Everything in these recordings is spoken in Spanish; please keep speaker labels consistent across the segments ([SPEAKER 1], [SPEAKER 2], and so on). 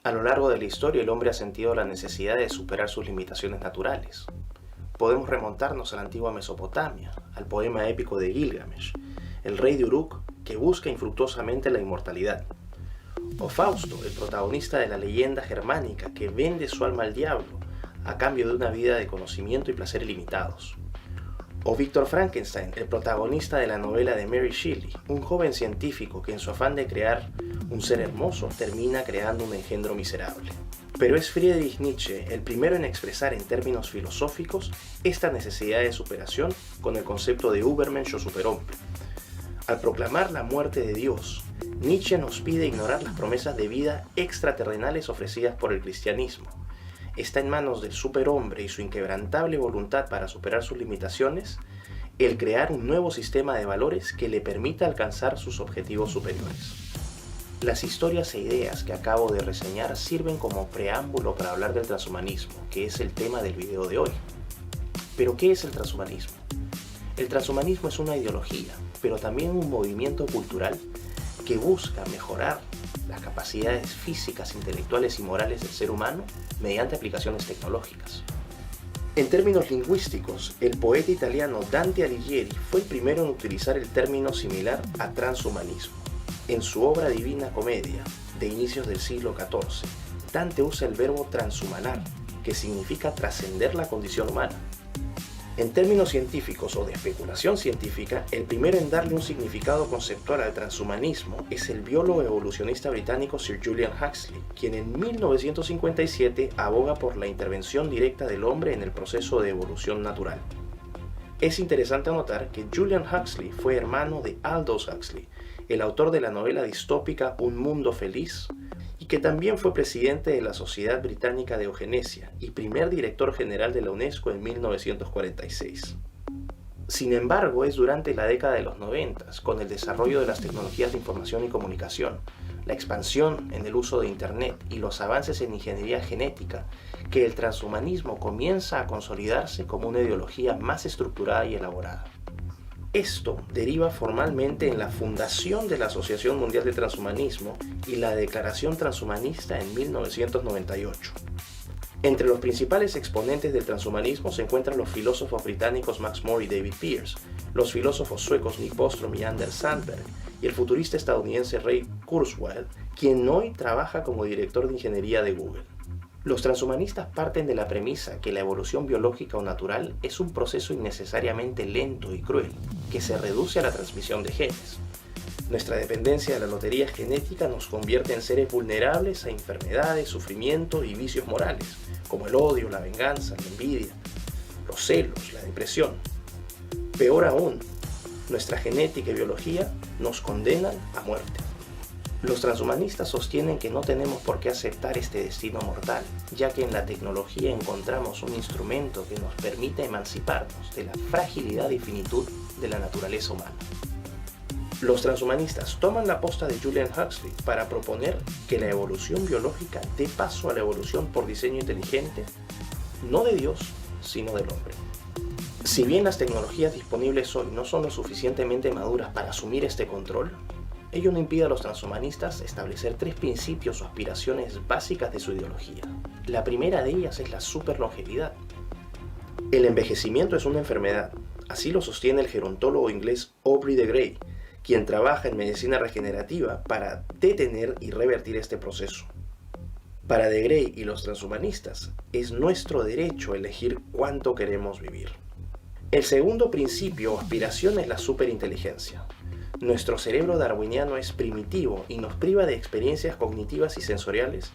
[SPEAKER 1] A lo largo de la historia, el hombre ha sentido la necesidad de superar sus limitaciones naturales. Podemos remontarnos a la antigua Mesopotamia, al poema épico de Gilgamesh, el rey de Uruk que busca infructuosamente la inmortalidad. O Fausto, el protagonista de la leyenda germánica que vende su alma al diablo a cambio de una vida de conocimiento y placer ilimitados. O Víctor Frankenstein, el protagonista de la novela de Mary Shelley, un joven científico que en su afán de crear un ser hermoso termina creando un engendro miserable. Pero es Friedrich Nietzsche el primero en expresar en términos filosóficos esta necesidad de superación con el concepto de Übermensch o superhombre. Al proclamar la muerte de Dios, Nietzsche nos pide ignorar las promesas de vida extraterrenales ofrecidas por el cristianismo. Está en manos del superhombre y su inquebrantable voluntad para superar sus limitaciones, el crear un nuevo sistema de valores que le permita alcanzar sus objetivos superiores. Las historias e ideas que acabo de reseñar sirven como preámbulo para hablar del transhumanismo, que es el tema del video de hoy. ¿Pero qué es el transhumanismo? El transhumanismo es una ideología, pero también un movimiento cultural que busca mejorar las capacidades físicas, intelectuales y morales del ser humano mediante aplicaciones tecnológicas. En términos lingüísticos, el poeta italiano Dante Alighieri fue el primero en utilizar el término similar a transhumanismo. En su obra Divina Comedia, de inicios del siglo XIV, Dante usa el verbo transhumanar, que significa trascender la condición humana. En términos científicos o de especulación científica, el primero en darle un significado conceptual al transhumanismo es el biólogo evolucionista británico Sir Julian Huxley, quien en 1957 aboga por la intervención directa del hombre en el proceso de evolución natural. Es interesante anotar que Julian Huxley fue hermano de Aldous Huxley, el autor de la novela distópica Un Mundo Feliz, y que también fue presidente de la Sociedad Británica de Eugenesia y primer director general de la UNESCO en 1946. Sin embargo, es durante la década de los 90, con el desarrollo de las tecnologías de información y comunicación, la expansión en el uso de Internet y los avances en ingeniería genética, que el transhumanismo comienza a consolidarse como una ideología más estructurada y elaborada. Esto deriva formalmente en la fundación de la Asociación Mundial de Transhumanismo y la Declaración Transhumanista en 1998. Entre los principales exponentes del transhumanismo se encuentran los filósofos británicos Max More y David Pearce, los filósofos suecos Nick Bostrom y Anders Sandberg, y el futurista estadounidense Ray Kurzweil, quien hoy trabaja como director de ingeniería de Google. Los transhumanistas parten de la premisa que la evolución biológica o natural es un proceso innecesariamente lento y cruel, que se reduce a la transmisión de genes. Nuestra dependencia de la lotería genética nos convierte en seres vulnerables a enfermedades, sufrimiento y vicios morales, como el odio, la venganza, la envidia, los celos, la depresión. Peor aún, nuestra genética y biología nos condenan a muerte. Los transhumanistas sostienen que no tenemos por qué aceptar este destino mortal, ya que en la tecnología encontramos un instrumento que nos permite emanciparnos de la fragilidad y finitud de la naturaleza humana. Los transhumanistas toman la posta de Julian Huxley para proponer que la evolución biológica dé paso a la evolución por diseño inteligente, no de Dios, sino del hombre. Si bien las tecnologías disponibles hoy no son lo suficientemente maduras para asumir este control, ello no impide a los transhumanistas establecer tres principios o aspiraciones básicas de su ideología. La primera de ellas es la superlongevidad. El envejecimiento es una enfermedad, así lo sostiene el gerontólogo inglés Aubrey de Grey, quien trabaja en medicina regenerativa para detener y revertir este proceso. Para de Grey y los transhumanistas, es nuestro derecho elegir cuánto queremos vivir. El segundo principio o aspiración es la superinteligencia. Nuestro cerebro darwiniano es primitivo y nos priva de experiencias cognitivas y sensoriales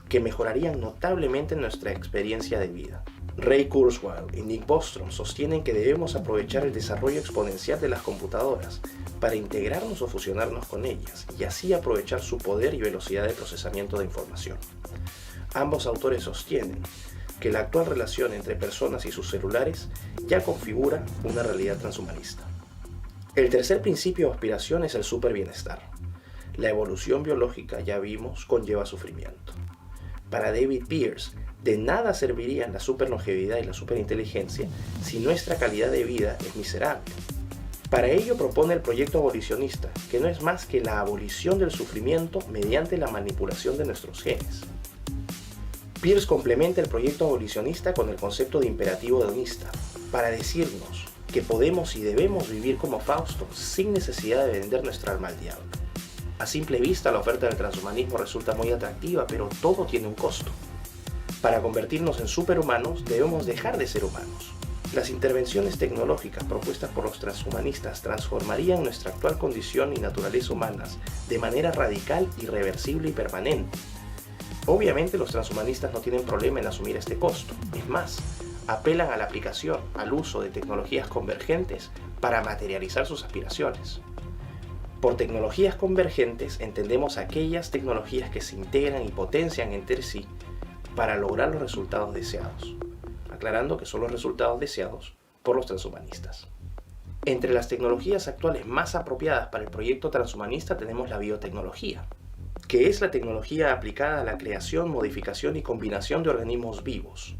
[SPEAKER 1] que mejorarían notablemente nuestra experiencia de vida. Ray Kurzweil y Nick Bostrom sostienen que debemos aprovechar el desarrollo exponencial de las computadoras para integrarnos o fusionarnos con ellas y así aprovechar su poder y velocidad de procesamiento de información. Ambos autores sostienen que la actual relación entre personas y sus celulares ya configura una realidad transhumanista. El tercer principio o aspiración es el superbienestar. La evolución biológica, ya vimos, conlleva sufrimiento. Para David Pearce, de nada servirían la superlongevidad y la superinteligencia si nuestra calidad de vida es miserable. Para ello propone el proyecto abolicionista, que no es más que la abolición del sufrimiento mediante la manipulación de nuestros genes. Peirce complementa el proyecto abolicionista con el concepto de imperativo hedonista, para decirnos que podemos y debemos vivir como Fausto sin necesidad de vender nuestra alma al diablo. A simple vista la oferta del transhumanismo resulta muy atractiva, pero todo tiene un costo. Para convertirnos en superhumanos debemos dejar de ser humanos. Las intervenciones tecnológicas propuestas por los transhumanistas transformarían nuestra actual condición y naturaleza humanas de manera radical, irreversible y permanente. Obviamente los transhumanistas no tienen problema en asumir este costo. Es más, apelan a la aplicación, al uso de tecnologías convergentes para materializar sus aspiraciones. Por tecnologías convergentes entendemos aquellas tecnologías que se integran y potencian entre sí para lograr los resultados deseados, aclarando que son los resultados deseados por los transhumanistas. Entre las tecnologías actuales más apropiadas para el proyecto transhumanista tenemos la biotecnología, que es la tecnología aplicada a la creación, modificación y combinación de organismos vivos.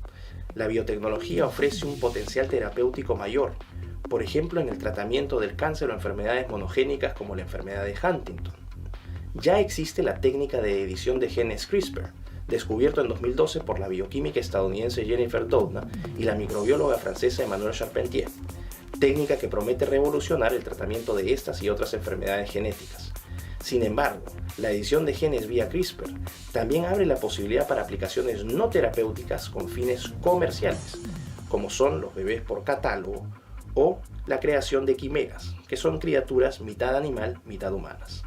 [SPEAKER 1] La biotecnología ofrece un potencial terapéutico mayor, por ejemplo en el tratamiento del cáncer o enfermedades monogénicas como la enfermedad de Huntington. Ya existe la técnica de edición de genes CRISPR, descubierto en 2012 por la bioquímica estadounidense Jennifer Doudna y la microbióloga francesa Emmanuelle Charpentier, técnica que promete revolucionar el tratamiento de estas y otras enfermedades genéticas. Sin embargo, la edición de genes vía CRISPR también abre la posibilidad para aplicaciones no terapéuticas con fines comerciales, como son los bebés por catálogo o la creación de quimeras, que son criaturas mitad animal, mitad humanas.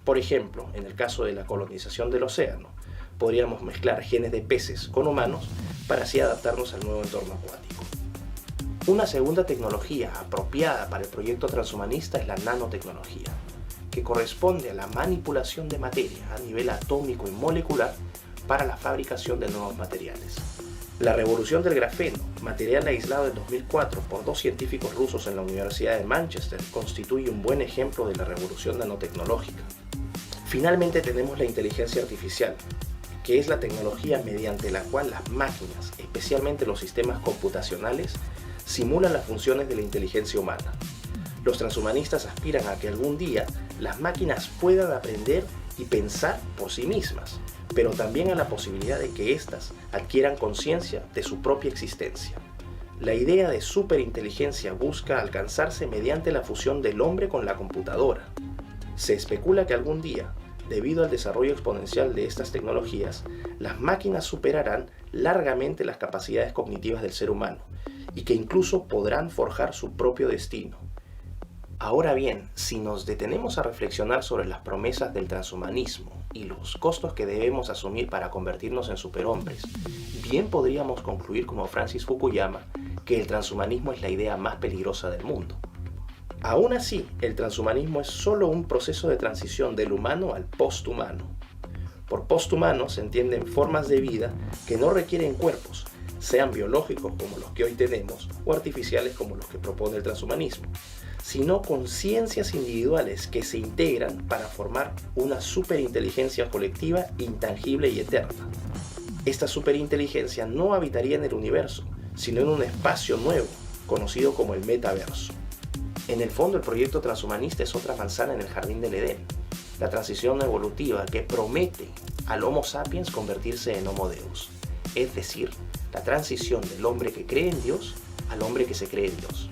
[SPEAKER 1] Por ejemplo, en el caso de la colonización del océano, podríamos mezclar genes de peces con humanos para así adaptarnos al nuevo entorno acuático. Una segunda tecnología apropiada para el proyecto transhumanista es la nanotecnología, que corresponde a la manipulación de materia a nivel atómico y molecular para la fabricación de nuevos materiales. La revolución del grafeno, material aislado en 2004 por dos científicos rusos en la Universidad de Manchester, constituye un buen ejemplo de la revolución nanotecnológica. Finalmente tenemos la inteligencia artificial, que es la tecnología mediante la cual las máquinas, especialmente los sistemas computacionales, simulan las funciones de la inteligencia humana. Los transhumanistas aspiran a que algún día las máquinas puedan aprender y pensar por sí mismas, pero también a la posibilidad de que éstas adquieran conciencia de su propia existencia. La idea de superinteligencia busca alcanzarse mediante la fusión del hombre con la computadora. Se especula que algún día, debido al desarrollo exponencial de estas tecnologías, las máquinas superarán largamente las capacidades cognitivas del ser humano y que incluso podrán forjar su propio destino. Ahora bien, si nos detenemos a reflexionar sobre las promesas del transhumanismo y los costos que debemos asumir para convertirnos en superhombres, bien podríamos concluir como Francis Fukuyama que el transhumanismo es la idea más peligrosa del mundo. Aún así, el transhumanismo es solo un proceso de transición del humano al posthumano. Por posthumano se entienden formas de vida que no requieren cuerpos, sean biológicos como los que hoy tenemos o artificiales como los que propone el transhumanismo, sino conciencias individuales que se integran para formar una superinteligencia colectiva intangible y eterna. Esta superinteligencia no habitaría en el universo, sino en un espacio nuevo, conocido como el metaverso. En el fondo, el proyecto transhumanista es otra manzana en el jardín del Edén, la transición evolutiva que promete al Homo sapiens convertirse en Homo Deus, es decir, la transición del hombre que cree en Dios al hombre que se cree en Dios.